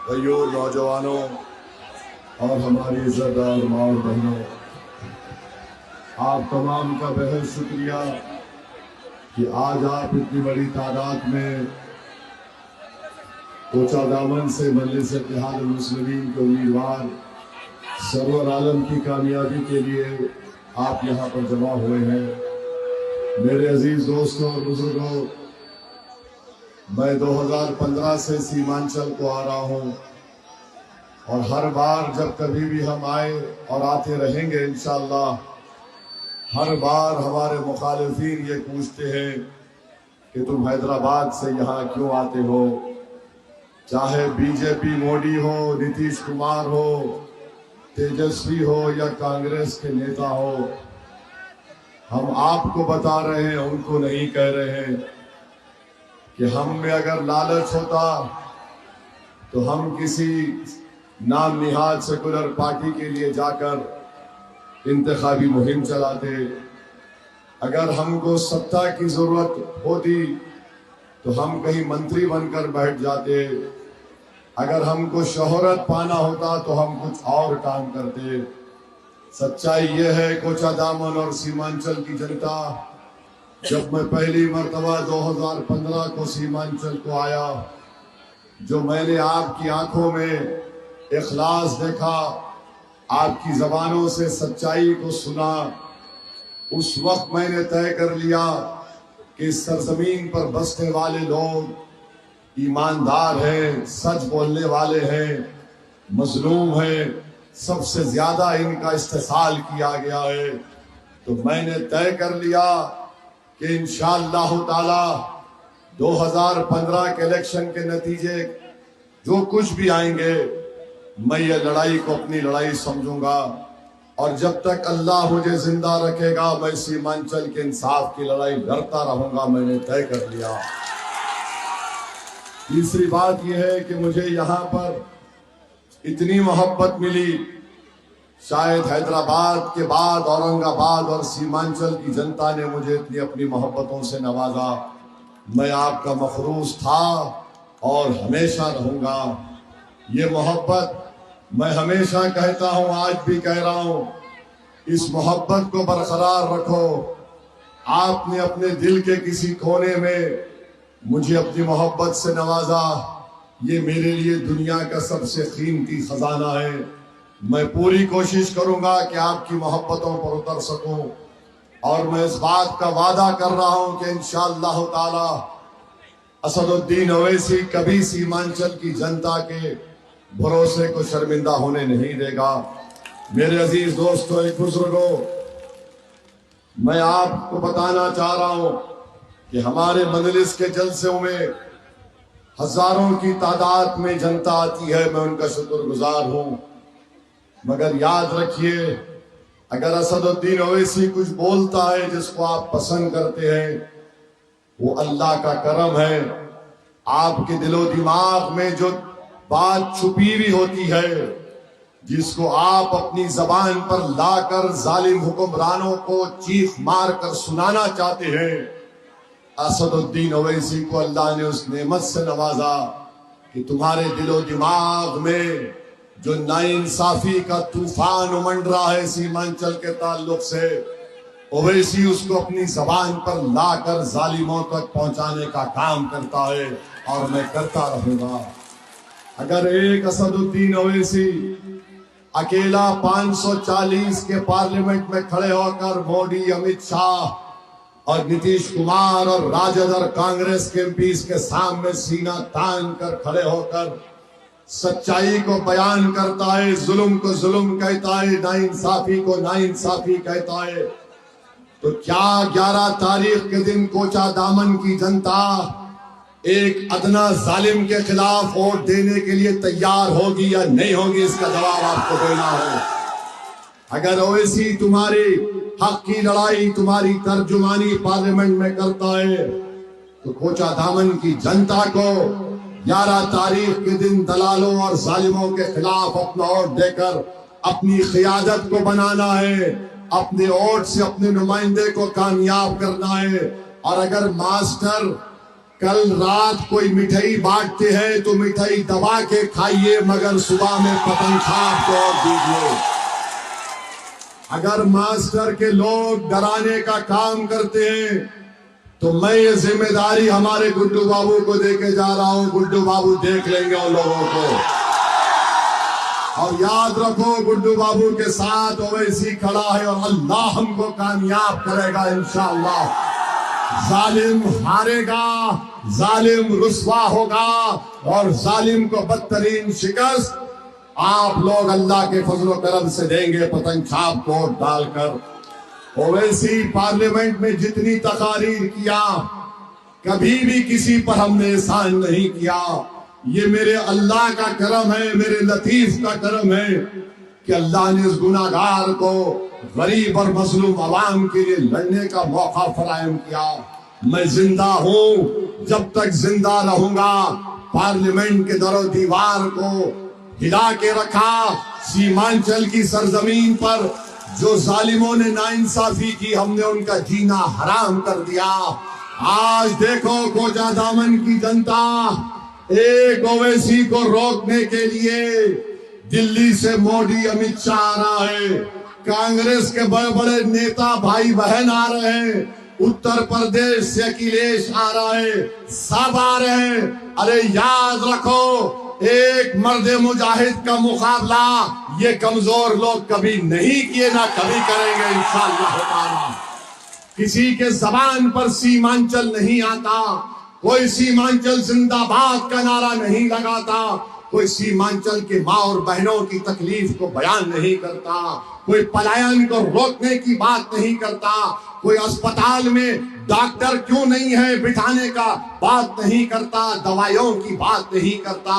भाइयों, नौजवानों और हमारी इज्जतदार माँ और बहनों, आप तमाम का बेहद शुक्रिया कि आज आप इतनी बड़ी तादाद में कोचा दामन से मजलिस इत्तेहाद मुस्लिमीन के उम्मीदवार सरवर आलम की कामयाबी के लिए आप यहाँ पर जमा हुए हैं। मेरे अजीज दोस्तों और बुजुर्गों, मैं 2015 से सीमांचल को आ रहा हूँ और हर बार जब कभी भी हम आए और आते रहेंगे इंशाअल्लाह, हर बार हमारे मुखालिफिन ये पूछते हैं कि तुम हैदराबाद से यहाँ क्यों आते हो। चाहे बीजेपी मोदी हो, नीतीश कुमार हो, तेजस्वी हो या कांग्रेस के नेता हो, हम आपको बता रहे हैं, उनको नहीं कह रहे हैं कि हम में अगर लालच होता तो हम किसी नाम निहाद सेकुलर पार्टी के लिए जाकर इंतखाबी मुहिम चलाते। अगर हमको सत्ता की जरूरत होती तो हम कहीं मंत्री बनकर बैठ जाते। अगर हमको शोहरत पाना होता तो हम कुछ और काम करते। सच्चाई यह है कोचा दामन और सीमांचल की जनता, जब मैं पहली मर्तबा 2015 को सीमांचल को आया, जो मैंने आपकी आंखों में इखलास देखा, आपकी जबानों से सच्चाई को सुना, उस वक्त मैंने तय कर लिया कि इस सरजमीन पर बसने वाले लोग ईमानदार हैं, सच बोलने वाले हैं, मजलूम हैं, सबसे ज्यादा इनका इस्तेसाल किया गया है। तो मैंने तय कर लिया कि इंशाअल्लाह ताला 2015 के इलेक्शन के नतीजे जो कुछ भी आएंगे, मैं ये लड़ाई को अपनी लड़ाई समझूंगा और जब तक अल्लाह मुझे जिंदा रखेगा मैं सीमांचल के इंसाफ की लड़ाई लड़ता रहूंगा। मैंने तय कर लिया। तीसरी बात यह है कि मुझे यहाँ पर इतनी मोहब्बत मिली, शायद हैदराबाद के बाद औरंगाबाद और सीमांचल की जनता ने मुझे इतनी अपनी मोहब्बतों से नवाजा। मैं आपका मखरूस था और हमेशा रहूंगा। ये मोहब्बत मैं हमेशा कहता हूं, आज भी कह रहा हूं, इस मोहब्बत को बरकरार रखो। आपने अपने दिल के किसी कोने में मुझे अपनी मोहब्बत से नवाजा, ये मेरे लिए दुनिया का सबसे कीमती खजाना है। मैं पूरी कोशिश करूंगा कि आपकी मोहब्बतों पर उतर सकूं और मैं इस बात का वादा कर रहा हूं कि इंशाअल्लाह ताला असदुद्दीन ओवैसी कभी सीमांचल की जनता के भरोसे को शर्मिंदा होने नहीं देगा। मेरे अजीज दोस्तों, एक बुजुर्गों, मैं आपको बताना चाह रहा हूं कि हमारे मजलिस के जलसों में हजारों की तादाद में जनता आती है, मैं उनका शुक्रगुजार हूं। मगर याद रखिए, अगर असदुद्दीन ओवैसी कुछ बोलता है जिसको आप पसंद करते हैं, वो अल्लाह का करम है। आपके दिलो दिमाग में जो बात छुपी हुई होती है, जिसको आप अपनी जबान पर लाकर जालिम हुक्मरानों को चीख मार कर सुनाना चाहते हैं, असदुद्दीन ओवैसी को अल्लाह ने उस नेमत से नवाजा कि तुम्हारे दिलो दिमाग में जो नाइंसाफी का तूफान उमड़ रहा है सीमांचल के ताल्लुक से, ओवैसी उसको अपनी जबान पर लाकर जालिमों तक पहुंचाने का काम करता है और मैं करता रहूंगा। अगर एक असदुद्दीन ओवैसी अकेला 540 के पार्लियामेंट में खड़े होकर मोदी, अमित शाह और नीतीश कुमार और राजद और कांग्रेस के एमपीज के सामने सीना तान कर खड़े होकर सच्चाई को बयान करता है, जुल्म को जुल्म कहता है, नाइंसाफी को नाइंसाफी कहता है, तो क्या 11 तारीख के दिन कोचा दामन की जनता एक अदना जालिम के खिलाफ वोट देने के लिए तैयार होगी या नहीं होगी? इसका जवाब आपको देना है। अगर ओवैसी तुम्हारी हक की लड़ाई, तुम्हारी तर्जुमानी पार्लियामेंट में करता है, तो कोचा दामन की जनता को 11 तारीख के दिन दलालों और जालिमों के खिलाफ अपना वोट देकर अपनी क़ियादत को बनाना है, अपने वोट से अपने नुमाइंदे को कामयाब करना है। और अगर मास्टर कल रात कोई मिठाई बांटते हैं तो मिठाई दबा के खाइए, मगर सुबह में पतंग छाप तोड़ दीजिए। अगर मास्टर के लोग डराने का काम करते हैं तो मैं ये जिम्मेदारी हमारे गुड्डू बाबू को देके जा रहा हूं। गुड्डू बाबू देख लेंगे उन लोगों को। और याद रखो, गुड्डू बाबू के साथ ओवैसी खड़ा है और अल्लाह हमको कामयाब करेगा इंशाअल्लाह। जालिम हारेगा, जालिम रुस्वा होगा और जालिम को बदतरीन शिकस्त आप लोग अल्लाह के फजलो करम से देंगे पतंग छाप को डालकर। ओवैसी पार्लियामेंट में जितनी तकारीर किया, कभी भी किसी पर हमने एहसान नहीं किया। ये मेरे अल्लाह का करम है, मेरे लतीफ का करम है कि अल्लाह ने इस गुनाहगार को गरीब और मजलूम अवाम के लिए लड़ने का मौका फराहम किया। मैं जिंदा हूं, जब तक जिंदा रहूंगा पार्लियामेंट के दरो दीवार को हिला के रखा। सीमांचल की सरजमीन पर जो जालिमों ने नाइंसाफी की, हमने उनका जीना हराम कर दिया। आज देखो कोचा दामन की जनता एक ओवैसी को रोकने के लिए दिल्ली से मोदी अमित शाह आ रहा है, कांग्रेस के बड़े बड़े नेता भाई बहन आ रहे हैं, उत्तर प्रदेश से अखिलेश आ रहा है, सब आ रहे हैं। अरे याद रखो, एक मर्द मुजाहिद का मुकाबला ये कमजोर लोग कभी नहीं किए, ना कभी करेंगे इंशाअल्लाह ताला। किसी के जबान पर सीमांचल नहीं आता, कोई सीमांचल जिंदाबाद का नारा नहीं लगाता, कोई सीमांचल के माँ और बहनों की तकलीफ को बयान नहीं करता, कोई पलायन को रोकने की बात नहीं करता, कोई अस्पताल में डॉक्टर क्यों नहीं है बिठाने का बात नहीं करता, दवाइयों की बात नहीं करता,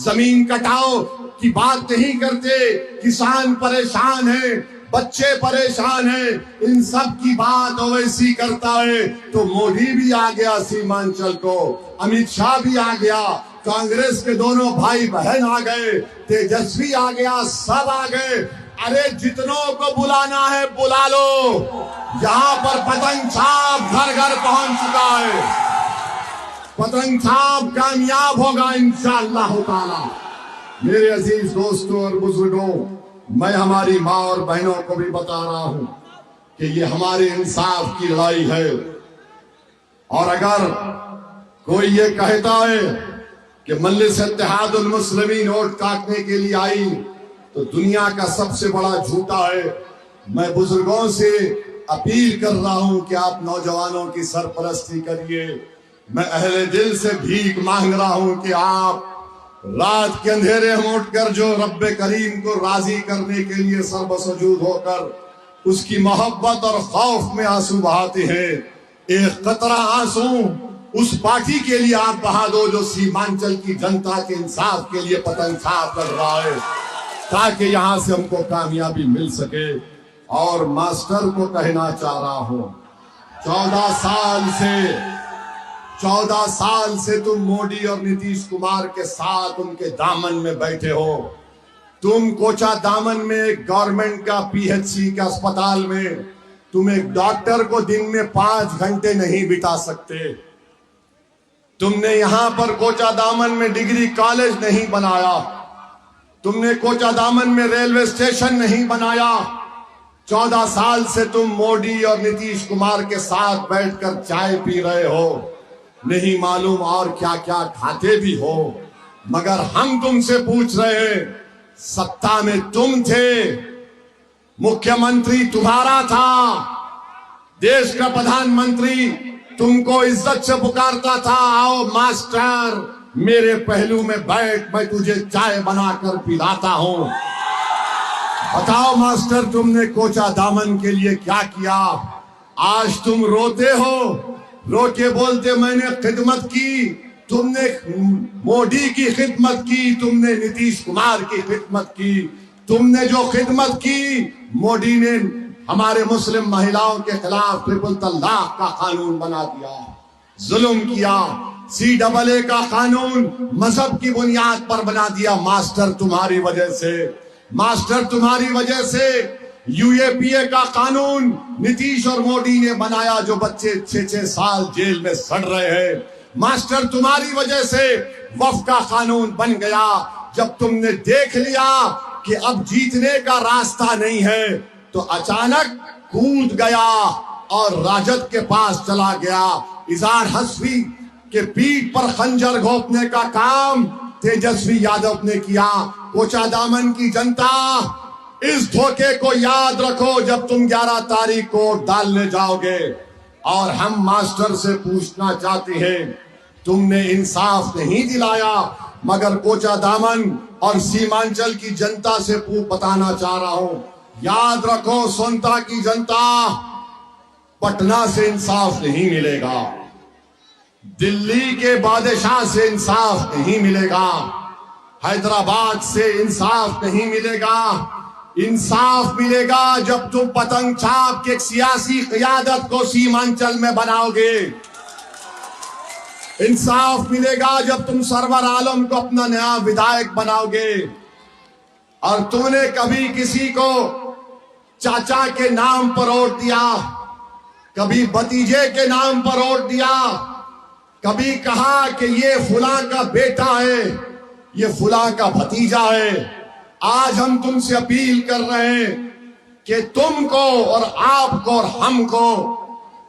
जमीन कटाओ की बात नहीं करते, किसान परेशान है, बच्चे परेशान हैं, इन सब की बात ओवैसी करता है। तो मोदी भी आ गया सीमांचल को, अमित शाह भी आ गया, कांग्रेस के दोनों भाई बहन आ गए, तेजस्वी आ गया, सब आ गए। अरे जितनों को बुलाना है बुला लो, यहाँ पर पतंग छाप घर घर पहुंच चुका है। पतंग छाप कामयाब होगा इंशाअल्लाह ताला। मेरे अजीज दोस्तों और बुजुर्गों, मैं हमारी माँ और बहनों को भी बता रहा हूं कि ये हमारे इंसाफ की लड़ाई है। और अगर कोई ये कहता है कि मजलिस इत्तेहादुल मुस्लिमीन वोट काटने के लिए आई, तो दुनिया का सबसे बड़ा झूठा है। मैं बुजुर्गों से अपील कर रहा हूं कि आप नौजवानों की सरपरस्ती करिए। मैं अहले दिल से भीख मांग रहा हूं कि आप रात के अंधेरे में उठकर जो रब्बे करीम को राजी करने के लिए सर्वसजूद होकर उसकी मोहब्बत और खौफ में आंसू बहाते हैं, एक कतरा आंसू उस पार्टी के लिए आप बहा दो जो सीमांचल की जनता के इंसाफ के लिए पतंग छाप कर रहा है, ताकि यहां से हमको कामयाबी मिल सके। और मास्टर को कहना चाह रहा हूं, 14 साल से तुम मोदी और नीतीश कुमार के साथ उनके दामन में बैठे हो। तुम कोचा दामन में एक गवर्नमेंट का पीएचसी का अस्पताल में तुम एक डॉक्टर को दिन में 5 घंटे नहीं बिता सकते। तुमने यहां पर कोचा दामन में डिग्री कॉलेज नहीं बनाया, तुमने कोचा दामन में रेलवे स्टेशन नहीं बनाया। 14 साल से तुम मोदी और नीतीश कुमार के साथ बैठकर चाय पी रहे हो, नहीं मालूम और क्या क्या खाते भी हो। मगर हम तुमसे पूछ रहे हैं, सत्ता में तुम थे, मुख्यमंत्री तुम्हारा था, देश का प्रधानमंत्री तुमको इज्जत से पुकारता था, आओ मास्टर मेरे पहलू में बैठ, मैं तुझे चाय बनाकर पिलाता हूं। बताओ मास्टर, तुमने कोचा दामन के लिए क्या किया? आज तुम रोते हो, रो के बोलते मैंने खिदमत की। तुमने मोदी की खिदमत की, तुमने नीतीश कुमार की खिदमत की। तुमने जो खिदमत की, मोदी ने हमारे मुस्लिम महिलाओं के खिलाफ ट्रिपल तलाक का कानून बना दिया, जुल्म किया, CAA का कानून मजहब की बुनियाद पर बना दिया। मास्टर तुम्हारी वजह से, मास्टर तुम्हारी वजह से UAPA का कानून नीतीश और मोदी ने बनाया, जो बच्चे 6-6 साल जेल में सड़ रहे हैं। मास्टर, तुम्हारी वजह से वक्फ का कानून बन गया। जब तुमने देख लिया कि अब जीतने का रास्ता नहीं है, तो अचानक कूद गया और राजद के पास चला गया। इजहार हस्बी के पीठ पर खंजर घोंपने का काम तेजस्वी यादव ने किया। कोचा दामन की जनता, इस धोखे को याद रखो जब तुम 11 तारीख को वोट डालने जाओगे। और हम मास्टर से पूछना चाहते हैं, तुमने इंसाफ नहीं दिलाया, मगर कोचा दामन और सीमांचल की जनता से बताना चाह रहा हूं, याद रखो सोनता की जनता, पटना से इंसाफ नहीं मिलेगा, दिल्ली के बादशाह से इंसाफ नहीं मिलेगा, हैदराबाद से इंसाफ नहीं मिलेगा। इंसाफ मिलेगा जब तुम पतंग छाप के एक सियासी क़यादत को सीमांचल में बनाओगे। इंसाफ मिलेगा जब तुम सरवर आलम को अपना नया विधायक बनाओगे। और तुमने कभी किसी को चाचा के नाम पर वोट दिया, कभी भतीजे के नाम पर वोट दिया, कभी कहा कि ये फुला का बेटा है, ये फुला का भतीजा है। आज हम तुमसे अपील कर रहे हैं कि तुमको और आपको और हमको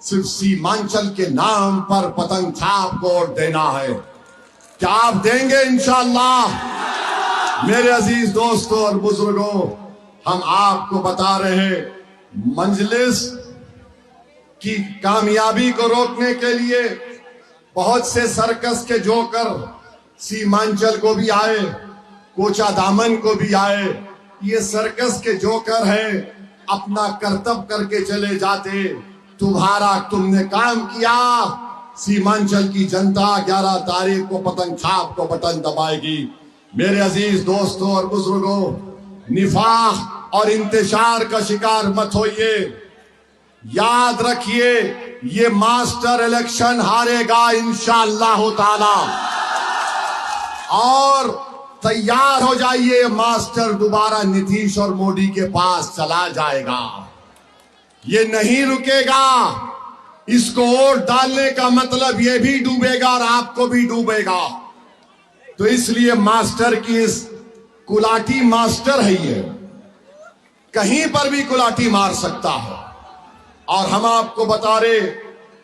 सिर्फ सीमांचल के नाम पर पतंग छाप को वोट देना है। क्या आप देंगे? इंशाअल्लाह। मेरे अजीज दोस्तों और बुजुर्गों, हम आपको बता रहे हैं, मजलिस की कामयाबी को रोकने के लिए बहुत से सर्कस के जोकर सीमांचल को भी आए, कोचा दामन को भी आए। ये सर्कस के जोकर हैं, अपना कर्तव्य करके चले जाते। तुमने काम किया, सीमांचल की जनता 11 तारीख को पतंग छाप को बटन दबाएगी। मेरे अजीज दोस्तों और बुजुर्गों, निफाक और इंतशार का शिकार मत होइए। याद रखिए, ये मास्टर इलेक्शन हारेगा इंशाअल्लाह ताला। और तैयार हो जाइए, मास्टर दोबारा नीतीश और मोदी के पास चला जाएगा। ये नहीं रुकेगा। इसको वोट डालने का मतलब ये भी डूबेगा और आपको भी डूबेगा। तो इसलिए मास्टर की इस कुलाटी, मास्टर है ये, कहीं पर भी कुलाटी मार सकता है। और हम आपको बता रहे,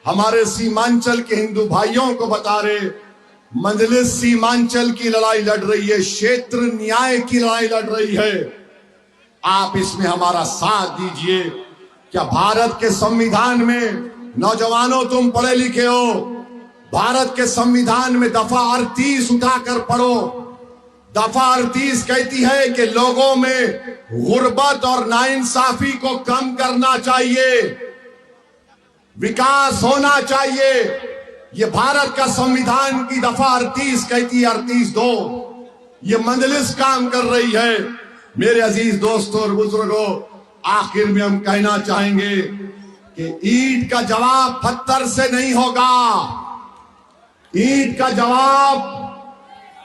हमारे सीमांचल के हिंदू भाइयों को बता रहे, मजलिस सीमांचल की लड़ाई लड़ रही है, क्षेत्र न्याय की लड़ाई लड़ रही है। आप इसमें हमारा साथ दीजिए। क्या भारत के संविधान में, नौजवानों तुम पढ़े लिखे हो, भारत के संविधान में दफा 38 उठाकर पढ़ो। दफा 38 कहती है कि लोगों में गुर्बत और नाइंसाफी को कम करना चाहिए, विकास होना चाहिए। ये भारत का संविधान की दफा 38 कहती है, 38(2). ये मजलिस काम कर रही है। मेरे अजीज दोस्तों और बुजुर्गों, आखिर में हम कहना चाहेंगे कि ईंट का जवाब पत्थर से नहीं होगा। ईंट का जवाब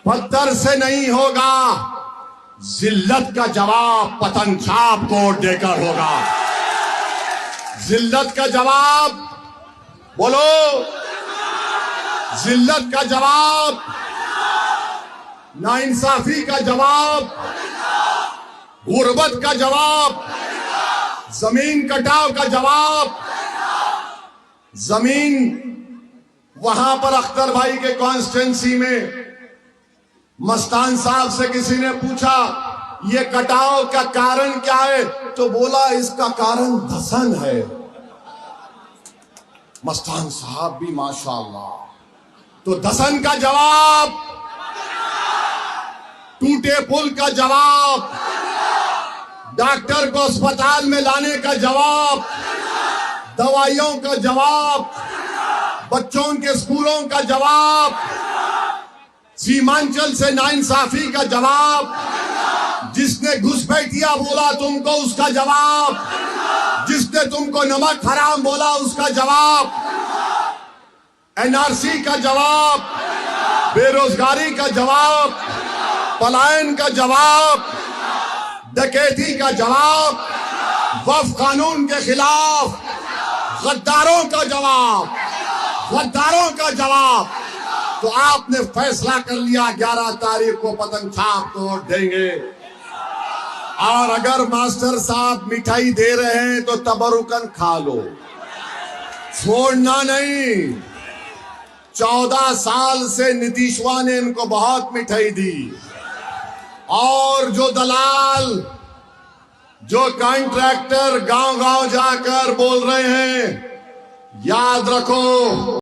पत्थर से नहीं होगा। जिल्लत का जवाब पतंग छाप को वोट देकर होगा। जिल्लत का जवाब बोलो, जिल्लत का जवाब, नाइंसाफी का जवाब, गुर्बत का जवाब, जमीन कटाव का जवाब। जमीन वहां पर अख्तर भाई के कॉन्स्टिट्यूंसी में मस्तान साहब से किसी ने पूछा ये कटाव का कारण क्या है, तो बोला इसका कारण धसन है। मस्तान साहब भी माशाअल्लाह। तो धसन का जवाब, टूटे पुल का जवाब, डॉक्टर को अस्पताल में लाने का जवाब, दवाइयों का जवाब, बच्चों के स्कूलों का जवाब, सीमांचल से नाइंसाफी का जवाब, जिसने घुसपैठिया बोला तुमको उसका जवाब, जिसने तुमको नमक हराम बोला उसका जवाब, एनआरसी का जवाब, बेरोजगारी का जवाब, पलायन का जवाब, डकैती का जवाब, वक्फ कानून के खिलाफ गद्दारों का जवाब, गद्दारों का जवाब। तो आपने फैसला कर लिया 11 तारीख को पतंग छाप तोड़ देंगे। और अगर मास्टर साहब मिठाई दे रहे हैं तो तबरुकन खा लो, छोड़ना नहीं। 14 साल से नीतीशवा ने इनको बहुत मिठाई दी, और जो दलाल, जो कॉन्ट्रैक्टर गांव गांव जाकर बोल रहे हैं, याद रखो